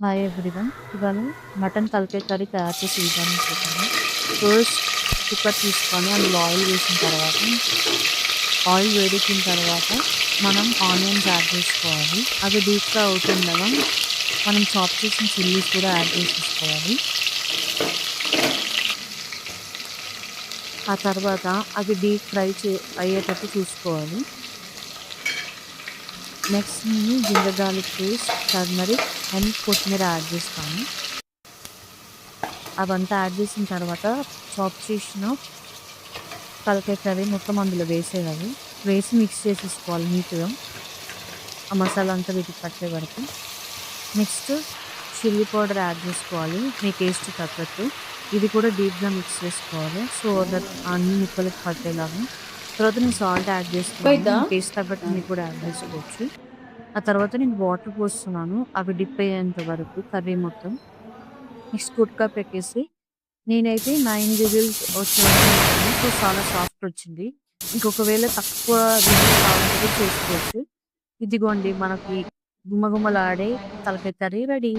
Hi everyone. ఇవాళ mutton తలకాయ curry తయారు చేసే విధానం చూద్దాము. ఫస్ట్ కుక్కర్ తీసుకొని అందులో ఆయిల్ వేసిన తర్వాత, ఆయిల్ వేడెక్కిన తర్వాత మనం ఆనియన్స్ యాడ్ చేసుకోవాలి. అవి డీప్ ఫ్రై అవుతుండగా మనం చాప్ చేసిన చిల్లీస్ కూడా యాడ్ చేసేసుకోవాలి. ఆ తర్వాత అవి డీప్ ఫ్రై అయ్యేటట్టు చూసుకోవాలి. నెక్స్ట్ నేను ginger garlic paste, turmeric and కొత్తిమీర యాడ్ చేస్తాను. అవంతా యాడ్ చేసిన తర్వాత చాప్ చేసిన తలకాయ కర్రీ మొత్తం అందులో వేసేయాలి. వేసి మిక్స్ చేసేసుకోవాలి నీట్‌గా. ఆ మసాలా అంతా వీటికి పట్టే వరకు. నెక్స్ట్ చిల్లీ పౌడర్ యాడ్ చేసుకోవాలి మీ టేస్ట్‌కి తగ్గట్టు. ఇది కూడా డీప్‌గా మిక్స్ చేసుకోవాలి. సో దట్ అన్ని ముక్కలకి పట్టేలాగా. తర్వాత నేను సాల్ట్ యాడ్ చేస్తున్నాను. బయట మీ టేస్ట్ తగ్గట్టు మీరు కూడా యాడ్ చేసుకోవచ్చు. ఆ తర్వాత నేను వాటర్ పోస్తున్నాను. అవి డిప్ అయ్యేంత వరకు కర్రీ మొత్తం. నెక్స్ట్ కుక్క పెట్టేసి నేనైతే 9 విజిల్స్ వచ్చేవరకు ఉంచాను. సో, చాలా సాఫ్ట్ వచ్చింది. ఇంకొకవేళ తక్కువ విజిల్స్ కావాలంటే కూడా చేసుకోవచ్చు. ఇదిగోండి మనకి గుమగుమలాడే తలకాయ కర్రీ రెడీ.